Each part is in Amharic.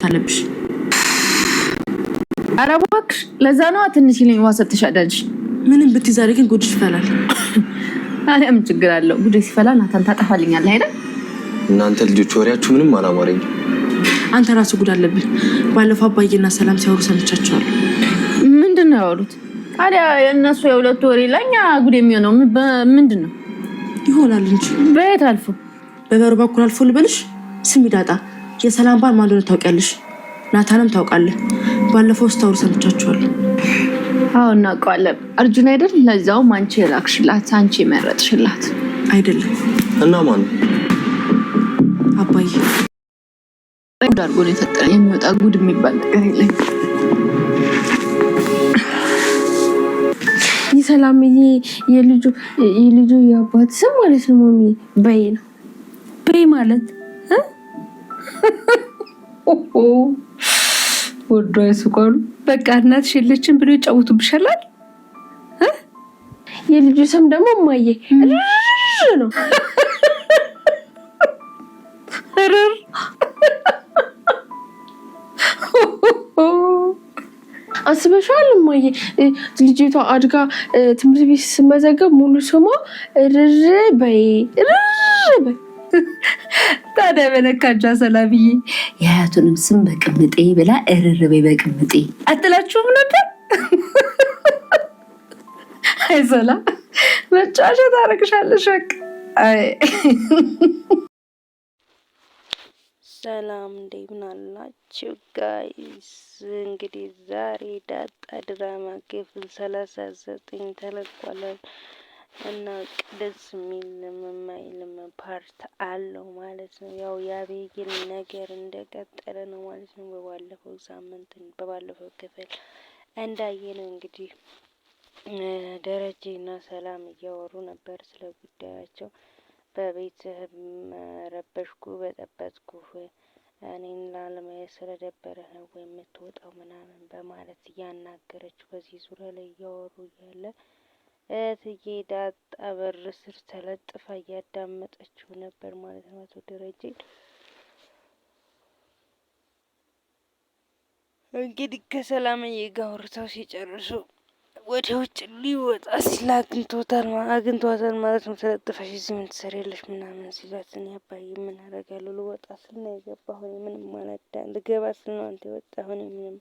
አለብሽ። ኧረ እባክሽ ለዛ ነው ትንሽ ይለኝ ዋሰት ተሻዳጅ ምንም ብትዛሬ ግን ጉድሽ ይፈላል። ታዲያ ምን ችግር አለው? ጉድ ሲፈላ ናታን ታጠፋልኛለህ አይደል? እናንተ ልጆች ወሬያችሁ ምንም አላማረኝ። አንተ ራሱ ጉድ አለብህ። ባለፈው አባዬና ሰላም ሲያወሩ ሰምቻቸዋለሁ። ምንድን ነው ያወሩት? ታዲያ የእነሱ የሁለቱ ወሬ ለኛ ጉድ የሚሆነው ምንድን ነው? ይሆናል እንጂ በየት አልፎ? በበሩ በኩል አልፎ ልበልሽ። ስሚ ዳጣ፣ የሰላም ባል ማን እንደሆነ ታውቂያለሽ? ናታንም ታውቃለህ። ባለፈው ስታወሩ ሰምቻቸዋለሁ። አዎ እናውቀዋለን። አርጁን አይደል? ለዛውም አንቺ የላክሽላት አንቺ የመረጥሽላት አይደለም። እና ማን? አባዬ ጉድ አድርጎ ነው የፈጠረኝ። የሚወጣ ጉድ የሚባል ነገር የለም። የሰላምዬ የልጁ የአባት ስም ማለት ነው ማሚ በይ ነው። በይ ማለት ወዶ አይስቆሉ በቃ እናትሽ የለችም ብሎ ይጫወቱብሻል። የልጁ ስም ደግሞ ማየ ነው። አስበሻል ማየ ልጅቷ አድጋ ትምህርት ቤት ስመዘገብ ሙሉ ስሟ ርርበይ። ታዲያ በለካጃ ሰላምዬ የአያቱንም ስም በቅምጤ ብላ እርርበይ በቅምጤ አትላችሁም ነበር? አይ ሰላም መጫወቻ ታረግሻለሽ። አይ ሰላም እንደምን አላችሁ ጋይስ? እንግዲህ ዛሬ ዳጣ ድራማ ክፍል 39 ተለቋል እና ደስ የሚል የማይልም ፓርት አለው ማለት ነው። ያው የአቤጌል ነገር እንደቀጠለ ነው ማለት ነው። በባለፈው ክፍል እንዳየነው እንግዲህ ደረጀና ሰላም እያወሩ ነበር ስለ ጉዳያቸው። በቤትህ ረበሽኩ በጠበጥኩህ እኔን ላለማየት ስለደበረህ ነው የምትወጣው ምናምን በማለት እያናገረችው በዚህ ዙሪያ ላይ እያወሩ እያለ እትዬ ዳጣ በር ስር ተለጥፋ እያዳመጠችው ነበር ማለት ነው። አቶ ደረጀ እንግዲህ ከሰላምዬ ጋር አውርተው ሲጨርሱ ወደ ውጭ ሊወጣ ሲል አግኝቷታል ማለት ነው። ተለጥፈሽ እዚህ ምን ትሰሪያለሽ ምናምን ሲላት እኔ አባዬ ምን አደርጋለሁ ልወጣ ስል ነው የገባሁ ምንም ልገባ ስል ነው አንተ የወጣሁ ምንም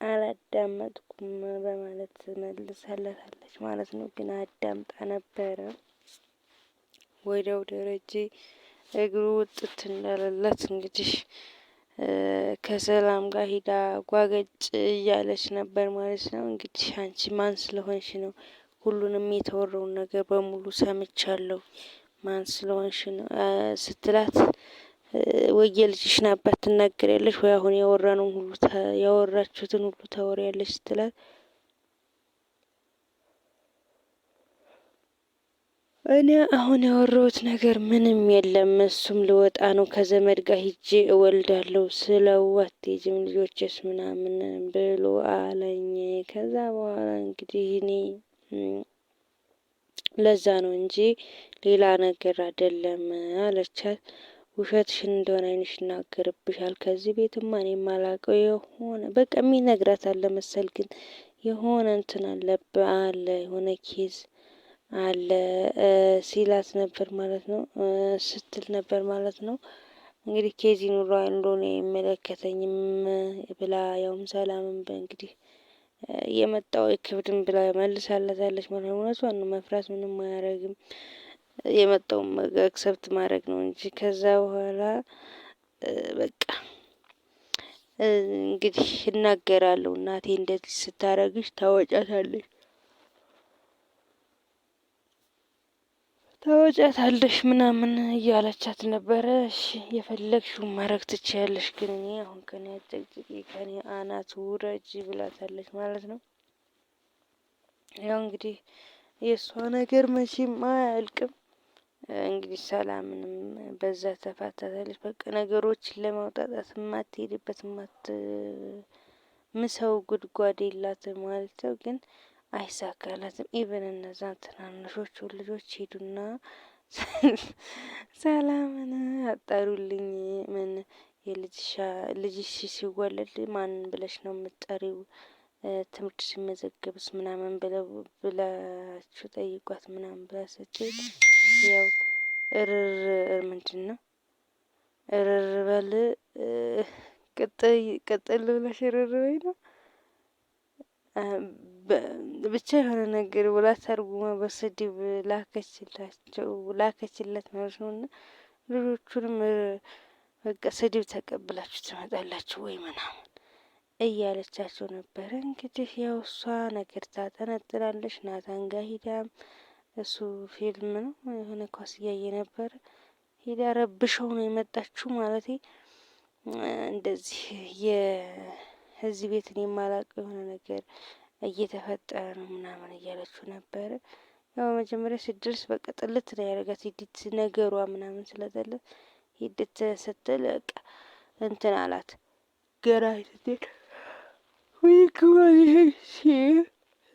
አላዳመጥኩም በማለት መልሳለታለች ማለት ነው። ግን አዳምጣ ነበረ። ወዲያው ደረጀ እግሩ ውጥት እንዳለላት እንግዲህ ከሰላም ጋር ሂዳ ጓገጭ እያለች ነበር ማለት ነው። እንግዲህ አንቺ ማን ስለሆንሽ ነው? ሁሉንም የተወራውን ነገር በሙሉ ሰምቻለሁ። ማን ስለሆንሽ ነው ስትላት ወይ የልጅሽን አባት ትናገሪያለሽ ወይ አሁን ያወራነውን ሁሉ ያወራችሁትን ሁሉ ታወሪያለሽ ስትላት እኔ አሁን ያወራሁት ነገር ምንም የለም። እሱም ልወጣ ነው ከዘመድ ጋር ሂጄ እወልዳለሁ ስለው አትሄጂም ልጆችስ ምናምን ብሎ አለኝ። ከዛ በኋላ እንግዲህ እኔ ለዛ ነው እንጂ ሌላ ነገር አይደለም አለቻት። ውሸትሽን እንደሆነ ዓይንሽ ይናገርብሻል። ከዚህ ቤትማ እኔ የማላውቀው የሆነ በቃ የሚነግራት አለ መሰል ግን የሆነ እንትን አለ የሆነ ኬዝ አለ ሲላት ነበር ማለት ነው። ስትል ነበር ማለት ነው። እንግዲህ ኬዚ ኑሮ እንደሆነ አይመለከተኝም ብላ ያውም ሰላምን በእንግዲህ የመጣው ይክብድም ብላ መልሳለታለች ማለት ነው። እውነቷን ነው። መፍራት ምንም አያረግም። የመጣውን አክሰፕት ማድረግ ነው እንጂ ከዛ በኋላ በቃ እንግዲህ እናገራለሁ እናቴ እንደዚህ ስታረግሽ ታወጫታለሽ ምናምን እያለቻት ነበረ። እሺ የፈለግሽውን ማድረግ ትችያለሽ፣ ግን እኔ አሁን ከኔ አጨቅጭቂ ከኔ አናት ውረጅ ብላታለች ማለት ነው። ያው እንግዲህ የእሷ ነገር መቼም አያልቅም። እንግዲህ ሰላምንም በዛ ተፋታታለች። በቃ ነገሮችን ለማውጣጣት የማትሄድበት ምሰው ጉድጓድ የላትም ማለት ነው። ግን አይሳካላትም። ኢቨን እነዛ ትናንሾቹ ልጆች ሄዱና ሰላምን አጣሩልኝ ምን ልጅሽ ሲወለድ ማንን ብለሽ ነው የምትጠሪው? ትምህርት ሲመዘገብስ ምናምን ብላችሁ ጠይቋት ምናምን ብላ ስትል ያው ምንድን ነው እርር በል ቅጥል ብለሽ እርር በይ ነው ብቻ የሆነ ነገር ብላ ተርጉማ በስድብ ላከችለት ማለት ነው። እና ልጆቹንም በቃ ስድብ ተቀብላችሁ ትመጣላችሁ ወይ ምናምን እያለቻቸው ነበረ። እንግዲህ ያው እሷ ነገር ታጠነጥላለች። ናታን ጋ ሂዳም እሱ ፊልም ነው የሆነ ኳስ እያየ ነበረ። ሂዳ ረብሸው ነው የመጣችው ማለት እንደዚህ የዚህ ቤትን የማላውቀው የሆነ ነገር እየተፈጠረ ነው ምናምን እያለችው ነበረ። ያው መጀመሪያ ሲደርስ በቃ ጥልት ነው ያደረጋት ሂድት ነገሯ ምናምን ስለጠለ ሂድት ስትል በቃ እንትን አላት ገራ ስትል ወይ ክባል ይሄ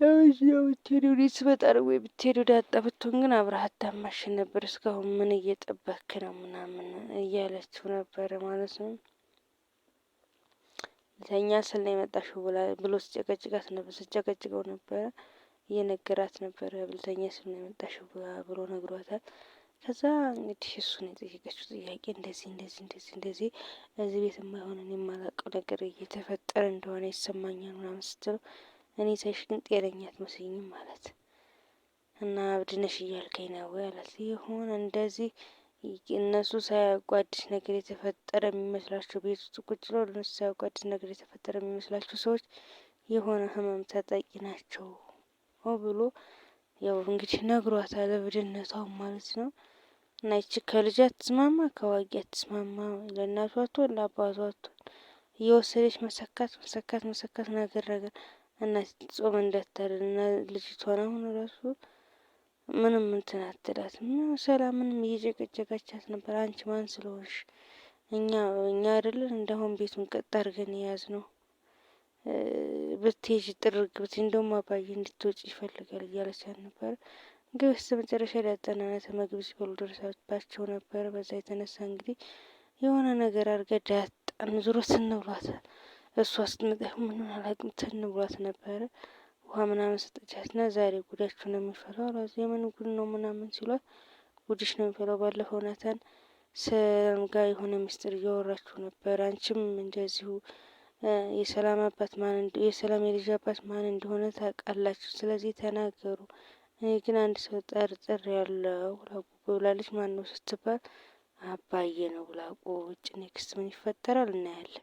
ብትሄዱ ስመጣ ነው ወይ ብትሄዱ ዳጣ ብትሆን ግን አብረሃት ታማሽ ነበር። እስካሁን ምን እየጠበክ ነው ምናምን እያለችው ነበረ ማለት ነው። ተኛ ስል ነው የመጣሽው ብሎ ስጨቀጭቀው ነበረ እየነገራት ነበረ። ብልተኛ ስል ነው የመጣሽው ብሎ ነግሯታል። ከዛ እንግዲህ እሱን የጠየቀችው ጥያቄ እንደዚህ እዚህ ቤት የማይሆንን የማላውቀው ነገር እየተፈጠረ እንደሆነ ይሰማኛል ምናምን ስትለው እኔ ሳይሽ ግን ጤነኛ አትመስይኝም ማለት እና አብድነሽ እያልከኝ ነው ወይ አላት። የሆነ እንደዚህ እነሱ ሳያውቁ አዲስ ነገር የተፈጠረ የሚመስላቸው ቤት ውስጥ ቁጭ ብለው እነሱ ሳያውቁ አዲስ ነገር የተፈጠረ የሚመስላቸው ሰዎች የሆነ ህመም ተጠቂ ናቸው ብሎ ያው እንግዲህ ነግሯታል። እብድነቷም ማለት ነው። እና ይቺ ከልጅ አትስማማ ከዋጊ አትስማማ፣ ለእናቷ አትሆን ለአባቷ አትሆን እየወሰደች መሰካት ነገር እና ጾም እንዳታድር እና ልጅቷን አሁን ራሱ ምንም እንትን አትላትም። ሰላምንም እየጨቀጨቀቻት ነበር። አንቺ ማን ስለሆንሽ እኛ አይደለን እንደሆን ቤቱን ቀጥ አድርገን የያዝ ነው ብትሄጂ ጥርግ ብትይ እንደውም አባዬ እንድትወጪ ይፈልጋል እያለቻት ነበር። እንግዲህ በስተ መጨረሻ ሊያጠናናት ምግብ ሲበሉ ደርሳባቸው ነበር። በዛ የተነሳ እንግዲህ የሆነ ነገር አድርጋ ዳጣን ዙሮ ትንብሏታል። እሷ ስትመጣ ምንም አላውቅም ትንብሏት ነበረ። ውሃ ምናምን ሰጠቻት እና ዛሬ ጉዳችሁ ነው የሚፈላው ራሱ የምን ጉድ ነው ምናምን ሲሏት ጉድሽ ነው የሚፈላው ባለፈው ናታን ሰላም ጋር የሆነ ሚስጥር እያወራችሁ ነበር። አንቺም እንደዚሁ የሰላም አባት የሰላም የልጅ አባት ማን እንደሆነ ታውቃላችሁ። ስለዚህ ተናገሩ። እኔ ግን አንድ ሰው ጠርጥር ያለው ብላለች። ማን ነው ስትባል አባዬ ነው ብላ ውጭ ኔክስት ምን ይፈጠራል እናያለን።